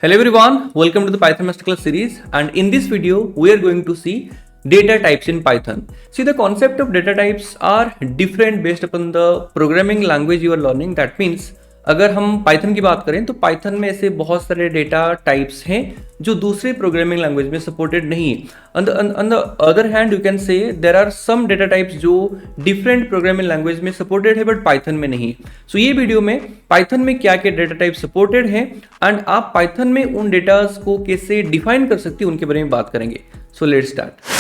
Hello everyone, welcome to the Python Masterclass series, and in this video we are going to see data types in Python. See, the concept of data types are different based upon the programming language you are learning. That means अगर हम Python की बात करें तो Python में ऐसे बहुत सारे डेटा टाइप्स हैं जो दूसरे प्रोग्रामिंग लैंग्वेज में सपोर्टेड नहीं है. On the other hand you can say there are some data types जो डिफरेंट प्रोग्रामिंग लैंग्वेज में सपोर्टेड है बट पाइथन में नहीं. सो ये वीडियो में पाइथन में क्या क्या डेटा टाइप सपोर्टेड है एंड आप पाइथन में उन डेटाज को कैसे डिफाइन कर सकते हैं उनके बारे में बात करेंगे. So let's start.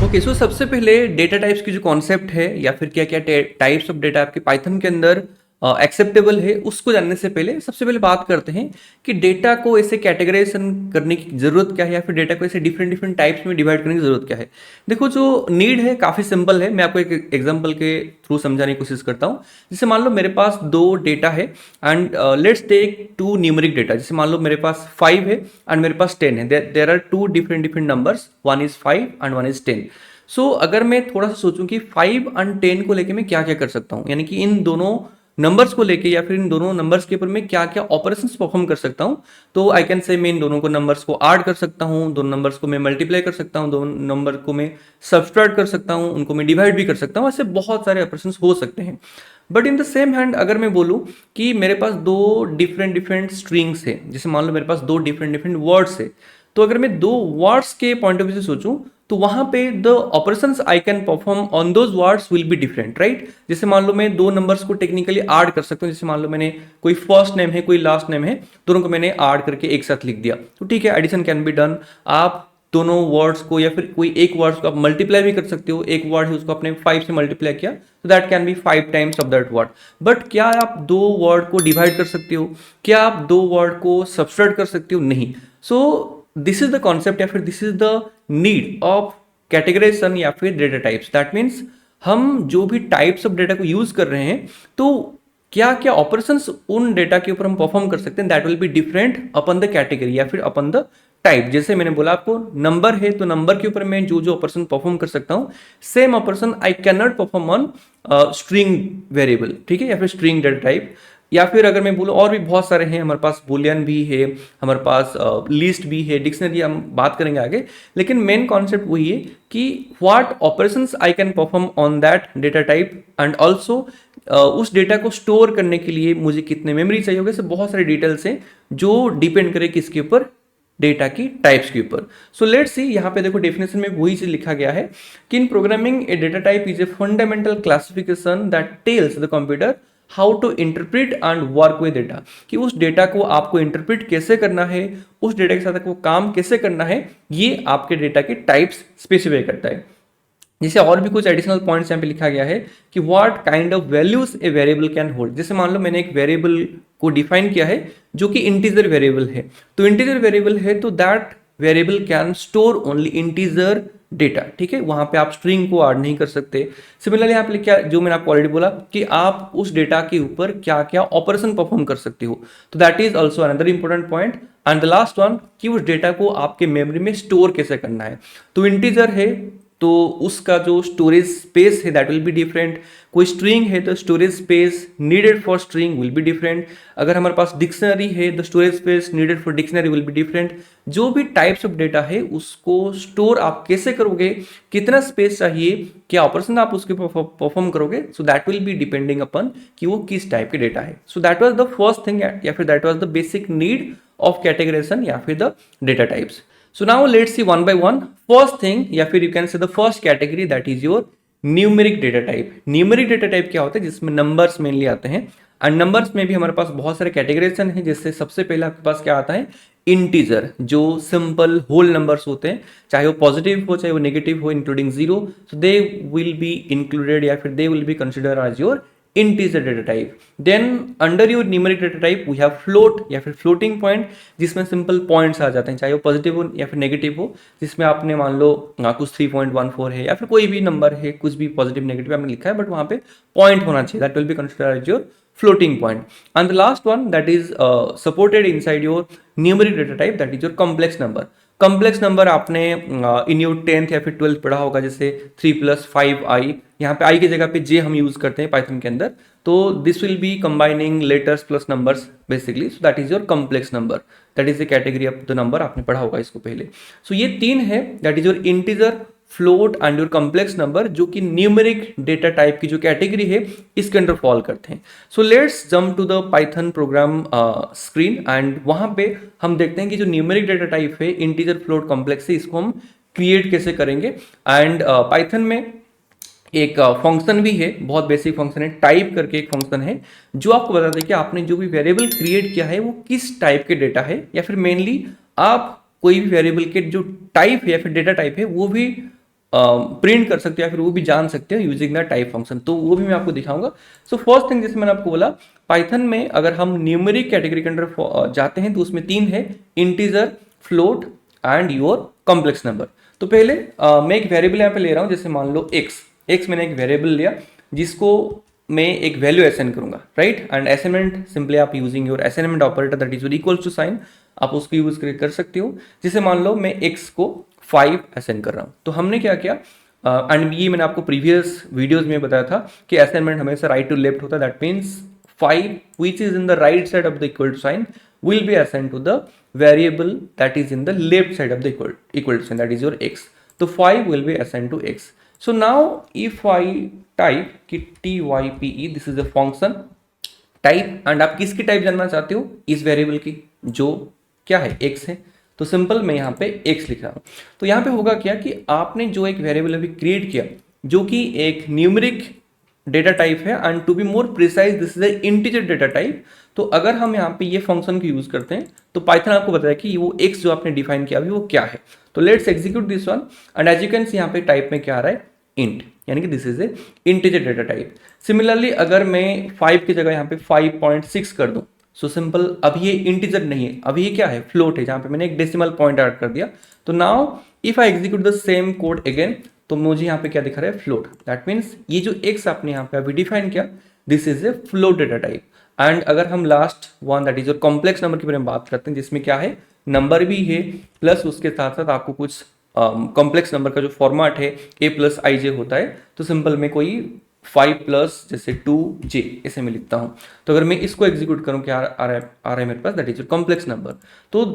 ओके, सो सबसे पहले डेटा टाइप्स की जो कॉन्सेप्ट है या फिर क्या क्या टाइप्स ऑफ डेटा आपके पाइथन के अंदर एक्सेप्टेबल है उसको जानने से पहले सबसे पहले बात करते हैं कि डेटा को ऐसे कैटेगराइजेशन करने की जरूरत क्या है या फिर डेटा को ऐसे डिफरेंट डिफरेंट टाइप्स में डिवाइड करने की जरूरत क्या है. देखो, जो नीड है काफ़ी सिंपल है. मैं आपको एक एग्जांपल के थ्रू समझाने की कोशिश करता हूँ. जैसे मान लो मेरे पास दो डेटा है and let's take two numeric data. जैसे मान लो मेरे पास 5 है एंड मेरे पास 10 है. There are two different different numbers, one is 5 and one is 10. So अगर मैं थोड़ा सा सोचूं कि 5 एंड 10 को लेके मैं क्या क्या कर सकता हूं, यानी कि इन दोनों नंबर्स को लेके या फिर इन दोनों नंबर्स के ऊपर मैं क्या क्या ऑपरेशंस परफॉर्म कर सकता हूं, तो आई कैन से मैं इन दोनों को नंबर्स को ऐड कर सकता हूं, दोनों नंबर्स को मैं मल्टीप्लाई कर सकता हूं, दोनों नंबर को मैं सब्सट्रैक्ट कर सकता हूं, उनको मैं डिवाइड भी कर सकता हूं. ऐसे बहुत सारे ऑपरेशंस हो सकते हैं. But in the same hand अगर मैं बोलूं कि मेरे पास दो डिफरेंट डिफरेंट स्ट्रिंग्स है, जैसे मान लो मेरे पास दो डिफरेंट डिफरेंट वर्ड्स है, तो अगर मैं दो वर्ड्स के पॉइंट ऑफ व्यू से सोचूं तो वहां पे the operations I can perform on those words will be different, right. जैसे मान लो मैं दो नंबर्स को टेक्निकली ऐड कर सकता हूं. जैसे मान लो मैंने कोई फर्स्ट नेम है कोई लास्ट नेम है, दोनों को मैंने ऐड करके एक साथ लिख दिया, तो ठीक है, एडिशन कैन बी डन. आप दोनों वर्ड्स को या फिर कोई एक वर्ड्स को आप मल्टीप्लाई भी कर सकते हो. एक वर्ड है उसको आपने 5 से मल्टीप्लाई किया तो that can be 5 times of that word. But क्या आप दो वर्ड को डिवाइड कर सकते हो? क्या आप दो वर्ड को सब्सट्रैक्ट कर सकते हो? नहीं. So this is the concept या फिर this is the need of categorization या फिर डेटा टाइप्स. दैट मीन्स हम जो भी टाइप्स ऑफ डेटा को यूज कर रहे हैं तो क्या क्या ऑपरेशंस उन डेटा के ऊपर हम परफॉर्म कर सकते हैं, that will be different upon the category या फिर अपन द टाइप. जैसे मैंने बोला आपको नंबर है तो नंबर के ऊपर मैं जो जो ऑपरेशन परफॉर्म कर सकता हूं, same operation I can not perform on string variable, ठीक है, या फिर स्ट्रिंग डेटा टाइप. या फिर अगर मैं बोलूँ और भी बहुत सारे हैं, हमारे पास बुलियन भी है, हमारे पास लिस्ट भी है, डिक्शनरी हम बात करेंगे आगे. लेकिन मेन कॉन्सेप्ट वही है कि what operations I can perform on that data type and also उस डेटा को स्टोर करने के लिए मुझे कितने मेमोरी चाहिए होगा. ऐसे बहुत सारे डिटेल्स हैं जो डिपेंड करे किसके ऊपर, डेटा की टाइप्स के ऊपर. सो लेट्स सी, यहाँ पे देखो डेफिनेशन में वही चीज लिखा गया है कि in programming a data type is a fundamental classification that tells the computer how to interpret and work with data. कि उस डेटा को आपको इंटरप्रिट कैसे करना है, उस डेटा के साथ आपको काम कैसे करना है, ये आपके डेटा के टाइप्स स्पेसिफाई करता है. जैसे और भी कुछ एडिशनल पॉइंट्स यहाँ पे लिखा गया है कि what kind of values a variable can hold. जैसे मान लो मैंने एक वेरिएबल को डिफाइन किया है जो कि इंटीजर वेरिएबल है, तो इंटीजर वेरिएबल है तो that variable can store only integer data, ठीक है, वहां पे आप स्ट्रिंग को ऐड नहीं कर सकते. सिमिलरली यहाँ पे क्या, जो मैंने आपको ऑलरेडी बोला कि आप उस डेटा के ऊपर क्या क्या ऑपरेशन परफॉर्म कर सकते हो, तो that is also another important point. And the last one कि उस डेटा को आपके मेमोरी में स्टोर कैसे करना है. तो इंटीजर है तो उसका जो स्टोरेज स्पेस है दैट विल बी डिफरेंट. कोई स्ट्रिंग है तो storage space needed for string will be different. अगर हमारे पास डिक्शनरी है the storage space needed for dictionary will be different. जो भी टाइप्स ऑफ डेटा है उसको स्टोर आप कैसे करोगे, कितना स्पेस चाहिए, क्या ऑपरेशन आप उसके परफॉर्म करोगे, so that will be depending upon कि वो किस टाइप के डेटा है. So that was the first thing या फिर that was the basic need of categorization या फिर the data types. So now let's see one by one. First thing या फिर you can say the first category that is your numeric data type. Numeric data type क्या होता है, जिसमें numbers mainly आते हैं. एंड नंबर्स में भी हमारे पास बहुत सारे कैटेगराइजेशन है. जैसे सबसे पहले आपके पास क्या आता है, इंटीजर, जो सिंपल होल नंबर्स होते हैं, चाहे वो पॉजिटिव हो चाहे वो नेगेटिव हो, including zero, so they will be included या फिर they will be consider as your integer data type. Then under your numeric data type we have float या फिर floating point, जिसमें सिंपल पॉइंट्स आ जाते हैं, चाहे वो पॉजिटिव हो या फिर नेगेटिव हो, जिसमें आपने मान लो कुछ 3.14 है या फिर कोई भी नंबर है, कुछ भी पॉजिटिव नेगेटिव आपने लिखा है बट वहां पे पॉइंट होना चाहिए, that will be considered as your floating point. And the last one that is supported inside your numeric data type, that is your complex number. Complex number आपने in your 10th या फिर 12th पढ़ा होगा, जैसे 3 + 5i यहाँ पे आई की जगह पे जे हम यूज करते हैं पाइथन के अंदर, तो this will be combining letters plus numbers basically, so that is your complex number, that is the category of the number, आपने पढ़ा होगा इसको पहले। सो ये तीन है, that is your integer, float and your complex number, जो कि न्यूमेरिक डेटा टाइप की जो कैटेगरी है इसके अंडर फॉल करते हैं। So let's jump to the Python program screen and वहां पे हम देखते हैं कि जो न्यूमेरिक डेटा टाइप है इंटीजर, फ्लोट, कॉम्प्लेक्स है, इसको हम क्रिएट कैसे करेंगे। एंड पाइथन में एक फंक्शन भी है, बहुत बेसिक फंक्शन है, टाइप करके एक फंक्शन है, जो आपको बताता है कि आपने जो भी वेरिएबल क्रिएट किया है वो किस टाइप के डेटा है, या फिर मेनली आप कोई भी वेरिएबल के जो टाइप है या फिर डेटा टाइप है वो भी प्रिंट कर सकते हो या फिर वो भी जान सकते हो यूजिंग द टाइप फंक्शन, तो वो भी मैं आपको दिखाऊंगा। सो फर्स्ट थिंग जैसे मैंने आपको बोला, पाइथन में अगर हम न्यूमेरिक कैटेगरी के अंदर जाते हैं तो उसमें तीन है, integer, float and your complex number. तो पहले मैं एक वेरिएबल यहाँ पे ले रहा हूँ, जैसे मान लो एक्स मैंने एक वेरिएबल लिया जिसको मैं एक वैल्यू असाइन करूंगा, राइट। एंड असाइनमेंट सिंपली आप using your assignment operator that is equal to sign, आप उसको यूज कर सकते हो। जैसे मान लो मैं एक्स को 5 असाइन कर रहा हूं, तो हमने क्या किया, एंड ये मैंने आपको प्रीवियस वीडियोस में बताया था कि असाइनमेंट हमेशा राइट टू लेफ्ट होता है, that means 5 which is in the right side of the equal to sign will be assigned to the variable that is in the left side of the equal to sign, that is your x. So 5 will be assigned to x. So now if I type कि type, this is a function type, and आप किसकी type जानना चाहते हो, इस variable की जो क्या है x है, तो सिंपल मैं यहाँ पे x लिख रहा हूँ। तो यहाँ पे होगा क्या कि आपने जो एक वेरिएबल अभी क्रिएट किया जो कि एक न्यूमेरिक डेटा टाइप है, and to be more precise this is integer data type. तो अगर हम यहाँ पे ये फंक्शन को यूज करते हैं तो पाइथन आपको बताया कि वो x जो आपने डिफाइन किया अभी वो क्या है। तो let's execute this one, and as you can see यहाँ पे टाइप में क्या आ रहा है, इंट, यानी कि this is a integer data type. Similarly अगर मैं 5 की जगह यहाँ पे 5.6 कर दूं, सो सिंपल अभी ये इंटीजर नहीं है, अभी ये क्या है, फ्लोट है, जहाँ पे मैंने एक डेसिमल पॉइंट ऐड कर दिया। तो now if I execute the same code again, तो मुझे यहाँ पे क्या दिखा रहा है, फ्लोट। दैट मीन्स ये जो x आपने यहाँ पे अभी डिफाइन किया this is a float data type. And अगर हम last one that is your complex number के बारे में बात करते हैं, जिसमें क्या है, नंबर भी है प्लस उसके साथ साथ आपको कुछ कॉम्प्लेक्स नंबर का जो फॉर्मेट है a प्लस आई जे होता है, तो सिंपल में कोई 5 प्लस जैसे 2j ऐसे में लिखता हूं। तो अगर मैं इसको एग्जीक्यूट करूं, क्या आ रहा है मेरे पास, that is your complex number. तो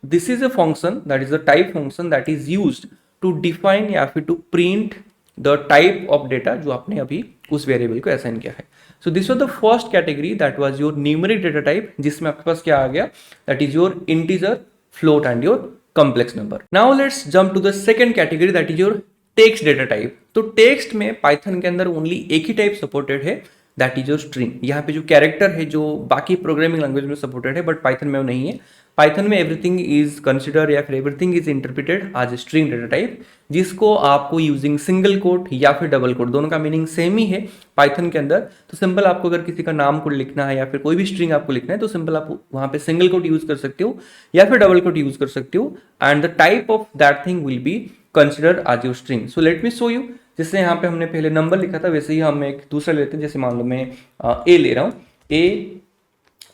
this is a function that is the type function that is used to define या फिर to print the type of data जो आपने अभी उस वेरिएबल को असाइन किया है। So this was the first category that was your numeric data type, जिसमें आपके पास क्या आ गया, that is your integer, float and your complex number. Now let's jump to the second category that is your text data type. तो text में Python के अंदर ओनली एक ही टाइप सपोर्टेड है, दैट इज योर स्ट्रिंग। यहाँ पे जो कैरेक्टर है जो बाकी प्रोग्रामिंग लैंग्वेज में सपोर्टेड है बट पाइथन में वो नहीं है। पाइथन में एवरीथिंग इज कंसिडर या फिर everything is interpreted as string data type, जिसको आपको यूजिंग सिंगल कोट या फिर डबल कोट, दोनों का मीनिंग सेम ही है पाइथन के अंदर। तो सिंपल आपको अगर किसी का नाम कोड लिखना है या फिर कोई भी स्ट्रिंग आपको लिखना है तो सिंपल आप वहां पे सिंगल कोट यूज कर सकते हो या फिर डबल कोट यूज कर सकते हो, and the type of that thing will be consider as your string. So let me show you. जैसे यहाँ पे हमने पहले नंबर लिखा था, वैसे ही हम एक दूसरा लेते हैं। जैसे मान लो मैं ए ले रहा हूँ, a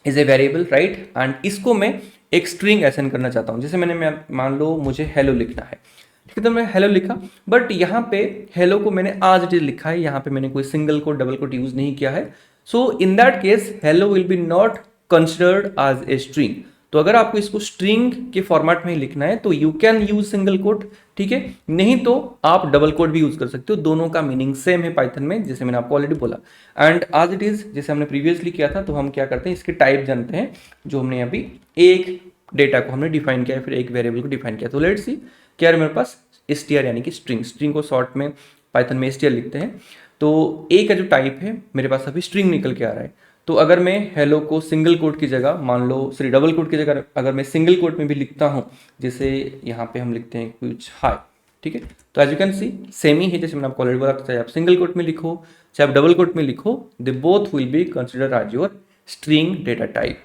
is a variable, right, and इसको मैं एक स्ट्रिंग असाइन करना चाहता हूँ। जैसे मैंने मान लो मुझे हेलो लिखना है, ठीक है, तो मैं हेलो लिखा, बट यहाँ पे हेलो को मैंने आज इट इज लिखा है, यहाँ पे मैंने कोई single quote double quote use नहीं किया है। So in that case hello will be not considered as a string. तो अगर आपको इसको स्ट्रिंग के फॉर्मेट में लिखना है तो you can use single quote, ठीक है, नहीं तो आप डबल कोट भी यूज कर सकते हो, दोनों का मीनिंग सेम है पाइथन में, जैसे मैंने आपको ऑलरेडी बोला। एंड आज इट इज जैसे हमने प्रीवियसली किया था, तो हम क्या करते हैं, इसके टाइप जानते हैं, जो हमने अभी एक डेटा को हमने डिफाइन किया, फिर एक वेरिएबल को डिफाइन किया। तो लेट्स सी क्या है मेरे पास, str यानी कि स्ट्रिंग को शॉर्ट में पाइथन में str लिखते हैं। तो ए का जो टाइप है मेरे पास अभी स्ट्रिंग निकल के आ रहा है। तो अगर मैं हेलो को सिंगल कोट की जगह, मान लो सॉरी डबल कोट की जगह अगर मैं सिंगल कोट में भी लिखता हूँ, जैसे यहाँ पे हम लिखते हैं कुछ हाय, ठीक है, तो as you can see same ही है, जैसे मैंने आपको ऑलरेडी बोला, चाहे आप सिंगल कोट में लिखो चाहे आप डबल कोट में लिखो, they both will be considered as your string data type.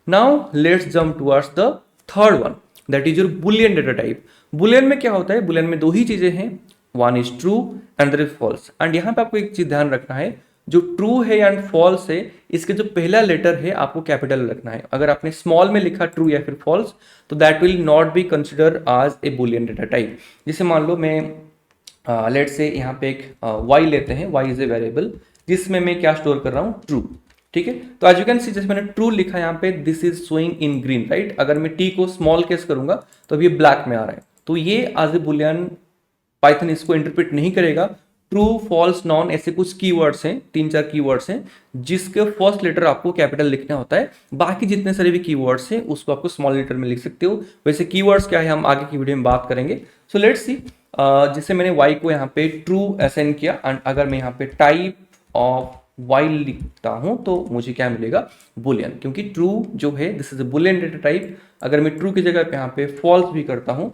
Now let's jump towards the third one that is your boolean data type. Boolean में क्या होता है, बुलियन में दो ही चीजें हैं, one is true and other is false. And यहाँ पे आपको एक चीज ध्यान रखना है, जो ट्रू है एंड फॉल्स है, इसके जो पहला लेटर है आपको कैपिटल रखना है। अगर आपने स्मॉल में लिखा ट्रू या फिर फॉल्स, तो that will not be consider as a boolean data type. जैसे मान लो मैं लेट्स से यहाँ पे एक y लेते हैं, y इज ए वेरिएबल जिसमें मैं क्या स्टोर कर रहा हूँ, ट्रू। ठीक है, तो एज यू कैन सी जैसे मैंने ट्रू लिखा यहाँ पे, this is showing in green, right. अगर मैं t को स्मॉल केस करूंगा तो अब ये ब्लैक में आ रहा है, तो ये एज ए बुलियन पाइथन इसको इंटरप्रेट नहीं करेगा। ट्रू, फॉल्स, नॉन ऐसे कुछ कीवर्ड्स हैं, 3-4 कीवर्ड्स हैं जिसके फर्स्ट लेटर आपको कैपिटल लिखना होता है, बाकी जितने सारे भी कीवर्ड्स हैं उसको आपको स्मॉल लेटर में लिख सकते हो। वैसे कीवर्ड्स क्या है हम आगे की वीडियो में बात करेंगे। सो लेट्स सी, जैसे मैंने y को यहाँ पे ट्रू असाइन किया एंड अगर मैं यहाँ पे टाइप ऑफ y लिखता हूं तो मुझे क्या मिलेगा, बुलियन, क्योंकि ट्रू जो है this is a Boolean data type. अगर मैं ट्रू की जगह पे यहाँ पे फॉल्स भी करता हूं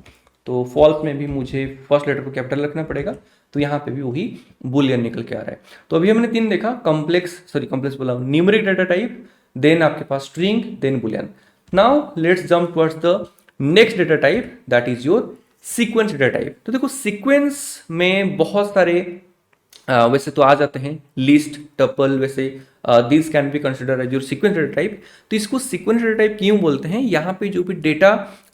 तो फॉल्स में भी मुझे फर्स्ट लेटर को कैपिटल रखना पड़ेगा, तो यहाँ पे भी वही बुलियन निकल के आ रहा है। तो अभी हमने 3 देखा, कॉम्प्लेक्स बोला न्यूमेरिक डेटा टाइप, देन आपके पास string, then boolean. Now let's jump towards the next data type that is your sequence data type. तो देखो सीक्वेंस में बहुत सारे वैसे तो आ जाते हैं, लिस्ट, टपल, वैसे this can be consider as your sequence data type. तो इसको सीक्वेंस डेटा टाइप क्यों बोलते हैं, यहाँ पे जो भी डेटा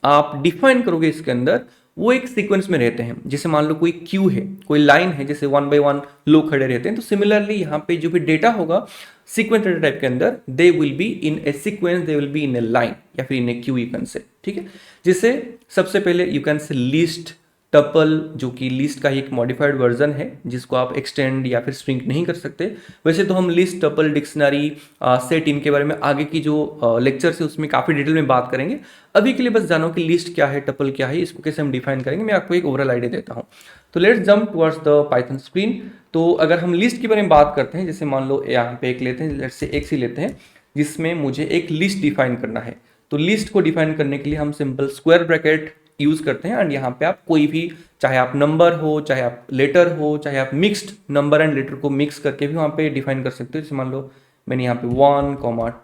आप डिफाइन करोगे इसके अंदर वो एक सीक्वेंस में रहते हैं। जैसे मान लो कोई क्यू है, कोई लाइन है, जैसे 1 by 1 लोग खड़े रहते हैं, तो सिमिलरली यहाँ पे जो भी डेटा होगा सीक्वेंस डेटा टाइप के अंदर, दे will be in A sequence, they will be in A line या फिर इन ए क्यू यू कैन से। ठीक है, जिससे सबसे पहले यू कैन से लिस्ट, टपल जो कि लिस्ट का ही एक मॉडिफाइड वर्जन है जिसको आप एक्सटेंड या फिर श्रिंक नहीं कर सकते। वैसे तो हम लिस्ट, टपल, डिक्शनरी, सेट, इनके बारे में आगे की जो लेक्चर्स है उसमें काफ़ी डिटेल में बात करेंगे। अभी के लिए बस जानो कि लिस्ट क्या है, टपल क्या है, इसको कैसे हम डिफाइन करेंगे, मैं आपको एक ओवरऑल आइडिया देता हूँ। तो let's jump towards the Python screen. तो अगर हम लिस्ट के बारे में बात करते हैं, जैसे मान लो यहाँ पे एक लेते हैं, लेट्स से एक्स ही लेते हैं जिसमें मुझे एक लिस्ट डिफाइन करना है। तो लिस्ट को डिफाइन करने के लिए हम सिंपल स्क्वायर ब्रैकेट यूज करते हैं एंड यहाँ पे आप कोई भी, चाहे आप नंबर हो, चाहे आप लेटर हो, चाहे आप मिक्स्ड नंबर एंड लेटर को मिक्स करके भी वहाँ पे डिफाइन कर सकते हो। जैसे मान लो मैंने यहाँ पे 1,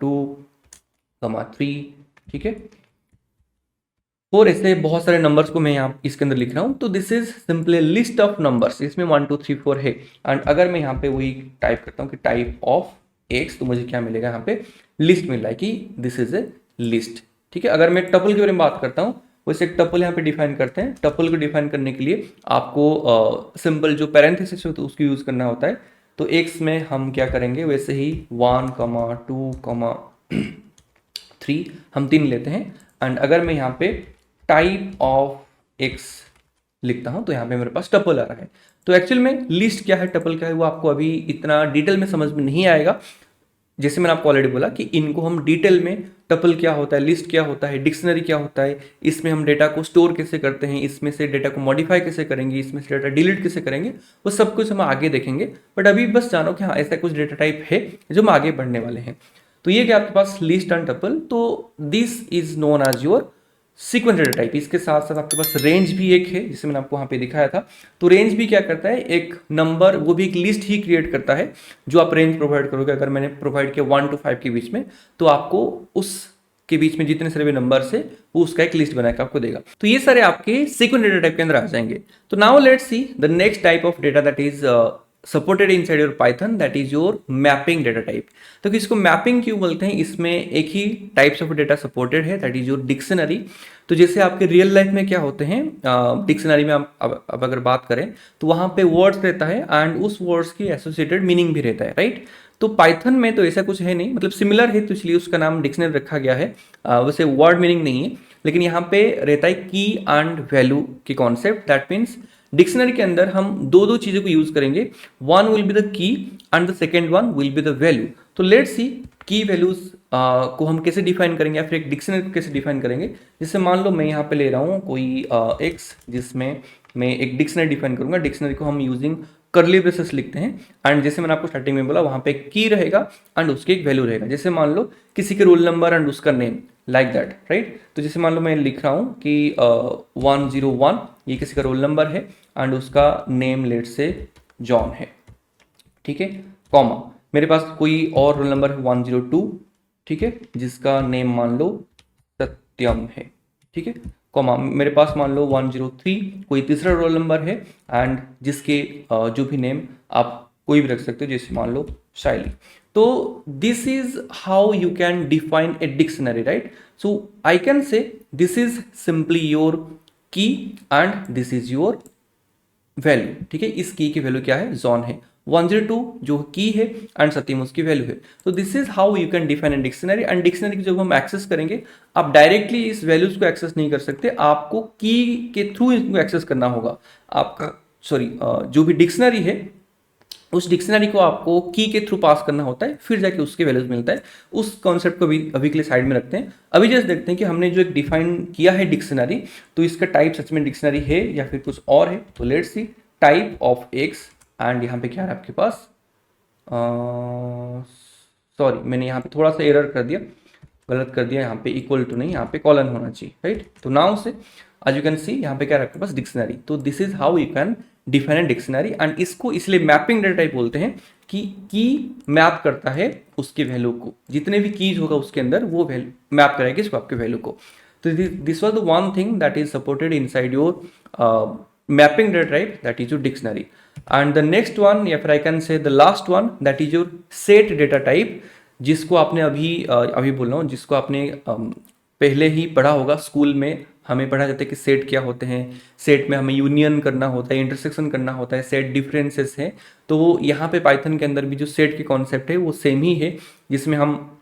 2, 3, ठीक है, और ऐसे बहुत सारे नंबर्स को मैं यहाँ इसके अंदर लिख रहा हूँ। तो this is simply list of numbers, इसमें 1, 2, 3, 4 है। एंड अगर मैं यहाँ पे वही टाइप करता हूँ कि टाइप ऑफ एक्स, तो मुझे क्या मिलेगा, यहाँ पे लिस्ट मिल रहा है कि दिस इज ए लिस्ट। ठीक है, अगर मैं टपल के बारे में बात करता हूँ, वैसे एक टपल यहाँ पे डिफाइन करते हैं। टपल को डिफाइन करने के लिए आपको सिंपल जो पैरेंथेसिस होता है उसको यूज करना होता है। तो एक्स में हम क्या करेंगे, वैसे ही 1, 2, 3 हम 3 लेते हैं। एंड अगर मैं यहाँ पे टाइप ऑफ एक्स लिखता हूँ तो यहाँ पे मेरे पास टपल आ रहा है। तो एक्चुअल में लिस्ट क्या है, टपल क्या है, वो आपको अभी इतना डिटेल में समझ में नहीं आएगा। जैसे मैंने आपको ऑलरेडी बोला कि इनको हम डिटेल में, टपल क्या होता है, लिस्ट क्या होता है, डिक्शनरी क्या होता है, इसमें हम डेटा को स्टोर कैसे करते हैं, इसमें से डेटा को मॉडिफाई कैसे करेंगे, इसमें से डेटा डिलीट कैसे करेंगे, वो सब कुछ हम आगे देखेंगे। बट अभी बस जानो कि हाँ ऐसा कुछ डेटा टाइप है जो हम आगे बढ़ने वाले हैं। तो ये क्या आपके पास लिस्ट एंड टपल, तो this is known as your sequence data type. इसके साथ साथ आपके पास रेंज भी एक है, जिसे मैंने आपको वहाँ पे दिखाया था। तो रेंज भी क्या करता है, एक नंबर, वो भी एक लिस्ट ही क्रिएट करता है जो आप रेंज प्रोवाइड करोगे। अगर मैंने प्रोवाइड किया 1 to 5 के बीच में, तो आपको उस के बीच में जितने सारे भी नंबर है वो उसका एक लिस्ट बना के आपको देगा। तो ये सारे आपके सीक्वेंस डेटा टाइप के अंदर आ जाएंगे। तो now let's see the next type of data that is supported in side your Python, that is your mapping data type. तो इसको मैपिंग क्यों बोलते हैं, इसमें एक ही टाइप्स ऑफ डेटा सपोर्टेड है, दैट इज योर डिक्शनरी। तो जैसे आपके रियल लाइफ में क्या होते हैं, डिक्शनरी में अब अगर बात करें तो वहाँ पे वर्ड्स रहता है एंड उस वर्ड्स की एसोसिएटेड मीनिंग भी रहता है, राइट। तो पाइथन में तो ऐसा कुछ है नहीं, मतलब सिमिलर है तो इसलिए उसका नाम डिक्शनरी रखा गया है। वैसे वर्ड मीनिंग नहीं है, लेकिन यहाँ पे रहता है की एंड वैल्यू की कॉन्सेप्ट। दैट मीन्स डिक्शनरी के अंदर हम दो चीजों को यूज करेंगे, one will be the key and the second one will be the value. तो लेट्स सी की वैल्यूज को हम कैसे डिफाइन करेंगे या फिर एक डिक्शनरी को कैसे डिफाइन करेंगे। जैसे मान लो मैं यहाँ पे ले रहा हूँ कोई एक्स, जिसमें मैं एक डिक्शनरी डिफाइन करूंगा। डिक्शनरी को हम यूजिंग कर्ली ब्रेसेस लिखते हैं एंड जैसे मैंने आपको स्टार्टिंग में बोला वहां पे एक की रहेगा एंड उसकी एक वैल्यू रहेगा। जैसे मान लो किसी के रोल नंबर एंड उसका नेम, लाइक दैट, राइट। तो जैसे मान लो मैं लिख रहा हूँ कि 101 ये किसी का रोल नंबर है एंड उसका नेम लेट से जॉन है, ठीक है, कॉमा मेरे पास कोई और रोल नंबर है 102, ठीक है, जिसका नेम मान लो सत्यम है, ठीक है, कॉमा मेरे पास मान लो 103 कोई तीसरा रोल नंबर है एंड जिसके जो भी नेम आप कोई भी रख सकते हो, जैसे मान लो शाइली। तो this is how you can define a dictionary, right. So I can say this is simply your key and this is your value, ठीक है। इस की वैल्यू क्या है, जॉन है। 102 जो की है एंड सत्यम उसकी वैल्यू है। तो this is how you can define an dictionary. And dictionary की जब हम एक्सेस करेंगे, आप डायरेक्टली इस वैल्यूज को एक्सेस नहीं कर सकते, आपको की के थ्रू इनको एक्सेस करना होगा। आपका सॉरी जो भी डिक्शनरी है उस डिक्शनरी को आपको की के थ्रू पास करना होता है, फिर जाके उसके वैल्यूज मिलता है। उस कॉन्सेप्ट को भी अभी के लिए साइड में रखते हैं। अभी जस्ट देखते हैं कि हमने जो एक डिफाइन किया है डिक्शनरी, तो इसका टाइप सच में डिक्शनरी है या फिर कुछ और है। तो let's see type of X, and यहाँ पे क्या है आपके पास, सॉरी मैंने यहाँ पे थोड़ा सा एरर कर दिया, गलत कर दिया। यहाँ पे इक्वल टू नहीं, यहाँ पे कॉलन होना चाहिए, राइट। तो नाउ से आज यू कैन सी यहाँ पे क्या है आपके पास, डिक्शनरी। तो this is how you can define dictionary. And इसको इसलिए मैपिंग डेटा टाइप बोलते हैं कि की मैप करता है उसके वैल्यू को, जितने भी कीज होगा उसके अंदर वो वैल्यू मैप करेगा इसको आपके वैल्यू को। तो this was the one thing that is supported inside your mapping data type, that is your dictionary. And the next one, या फिर आई कैन से the last one, that is your set data type, जिसको आपने अभी बोल रहा हूँ, जिसको आपने पहले ही पढ़ा होगा स्कूल में। हमें पढ़ा जाता है कि सेट क्या होते हैं, सेट में हमें यूनियन करना होता है, इंटरसेक्शन करना होता है, सेट डिफरेंसेस है। तो यहाँ पे पाइथन के अंदर भी जो सेट की कॉन्सेप्ट है वो सेम ही है, जिसमें हम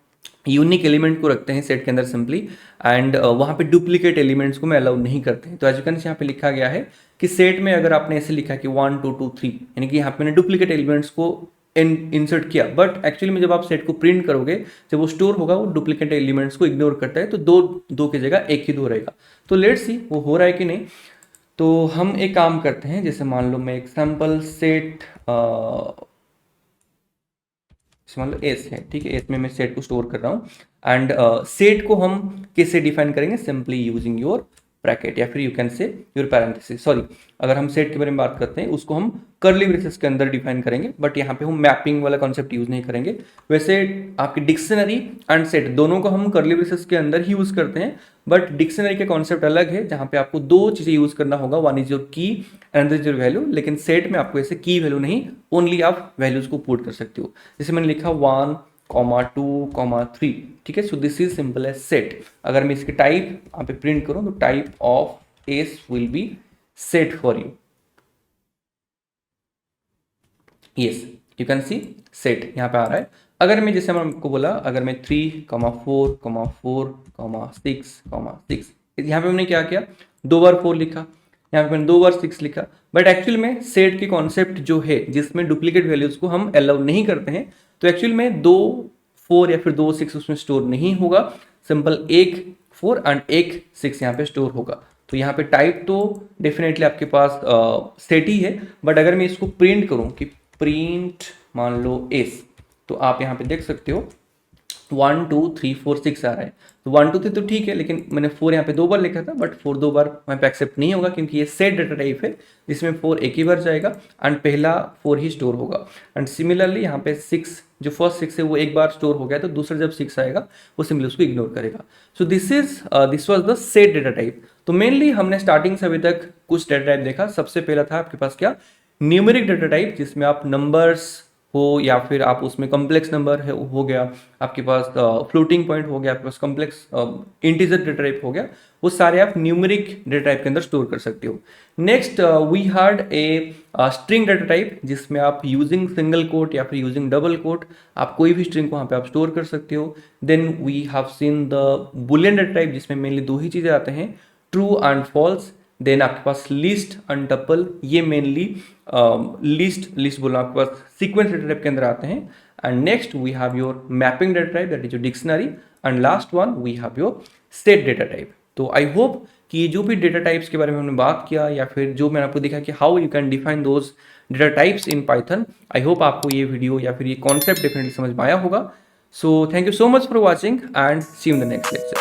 यूनिक एलिमेंट को रखते हैं सेट के अंदर सिंपली, एंड वहाँ पे डुप्लीकेट एलिमेंट्स को मैं अलाउ नहीं करते हैं। तो एज यू कैन सी यहाँ पे लिखा गया है कि सेट में अगर आपने ऐसे लिखा कि 1 2 2 3, यानी कि यहाँ पे मैंने डुप्लीकेट एलिमेंट्स को इंसर्ट किया, बट एक्चुअली में जब आप सेट को प्रिंट करोगे, जब वो स्टोर होगा, वो डुप्लीकेट एलिमेंट्स को इग्नोर करता है, तो दो की जगह एक ही दो रहेगा। तो लेट्स सी वो हो रहा है कि नहीं। तो हम एक काम करते हैं, जैसे मान लो मैं एक सैम्पल सेट मान लो एस है, ठीक है, एस में मैं सेट को स्टोर कर रहा हूँ। एंड सेट को हम कैसे डिफाइन करेंगे, सिंपली यूजिंग योर ब्रैकेट, या फिर यू कैन से योर पैरेंथेसिस। सॉरी, अगर हम सेट के बारे में बात करते हैं, उसको हम कर्ली ब्रेसेस के अंदर डिफाइन करेंगे, बट यहाँ पे हम मैपिंग वाला कॉन्सेप्ट यूज नहीं करेंगे। वैसे आपकी डिक्शनरी एंड सेट दोनों को हम कर्ली ब्रेसेस के अंदर ही यूज करते हैं, बट डिक्शनरी के कॉन्सेप्ट अलग है, जहाँ पे आपको दो चीजें यूज करना होगा, one is your key and is your value. लेकिन सेट में आपको ऐसे की वैल्यू नहीं, ओनली आप वैल्यूज को पुट कर सकते हो। जैसे मैंने लिखा 1, 2, 3, ठीक है। So this is simple as set. अगर मैं इसके टाइप यहाँ पे प्रिंट करूं, तो type of S will be set for you. Yes, you can see set यहाँ पे आ रहा है। अगर मैं, जैसे मैंने आपको बोला, अगर मैं 3, 4, 4, 6, 6, यहाँ पे मैंने क्या किया, 2 बार 4 लिखा, यहाँ पे मैंने 2 बार 6 लिखा। बट एक्चुअल में सेट की कॉन्सेप्ट जो है, जिसमें डुप्लीकेट वैल्यूज को हम अलाउ नहीं करते हैं, तो एक्चुअल में 2 4 या फिर 2 6 उसमें स्टोर नहीं होगा। सिंपल 1 4 एंड 1 6 यहाँ पे स्टोर होगा। तो यहाँ पे टाइप तो डेफिनेटली आपके पास सेट ही है, बट अगर मैं इसको प्रिंट करूँ कि प्रिंट मान लो एस, तो आप यहाँ पे देख सकते हो 1 2 3 4 6 आ रहा है। तो 1 2 3 तो ठीक है, लेकिन मैंने 4 यहाँ पे 2 बार लिखा था, बट 4 2 बार वहाँ पे एक्सेप्ट नहीं होगा, क्योंकि ये सेट डाटा टाइप है, जिसमें 4 एक ही बार जाएगा एंड पहला 4 ही स्टोर होगा। एंड सिमिलरली यहाँ पे 6, जो फर्स्ट 6 है वो एक बार स्टोर हो गया, तो दूसरा जब 6 आएगा वो सिमिलर उसको इग्नोर करेगा। सो this was the set data type. तो मेनली हमने स्टार्टिंग से अभी तक कुछ डेटा टाइप देखा। सबसे पहला था आपके पास क्या, न्यूमेरिक डेटा टाइप, जिसमें आप नंबर्स हो या फिर आप उसमें कॉम्प्लेक्स नंबर है हो गया, आपके पास फ्लोटिंग पॉइंट हो गया, आपके पास कॉम्प्लेक्स इंटीजर डेटा टाइप हो गया, वो सारे आप न्यूमेरिक डेटा टाइप के अंदर स्टोर कर सकते हो। Next we had a string data type, जिसमें आप यूजिंग सिंगल कोट या फिर यूजिंग डबल कोट आप कोई भी स्ट्रिंग को वहाँ पे आप स्टोर कर सकते हो। Then we have seen the boolean data type, जिसमें मेनली दो ही चीज़ें आते हैं, ट्रू एंड फॉल्स। देन आपके पास लिस्ट एंड टपल, ये मेनली लिस्ट बोला आपके पास सीक्वेंस डेटा टाइप के अंदर आते हैं। And next we have your mapping data type, that is your dictionary. And last one we have your set data type. तो आई होप कि ये जो भी डेटा टाइप्स के बारे में हमने बात किया, या फिर जो मैंने आपको दिखा कि how you can define those data types in Python, I hope आपको ये वीडियो या फिर ये कॉन्सेप्ट डेफिनेटली समझ में आया होगा। So thank you so much for watching and see you in the next lecture.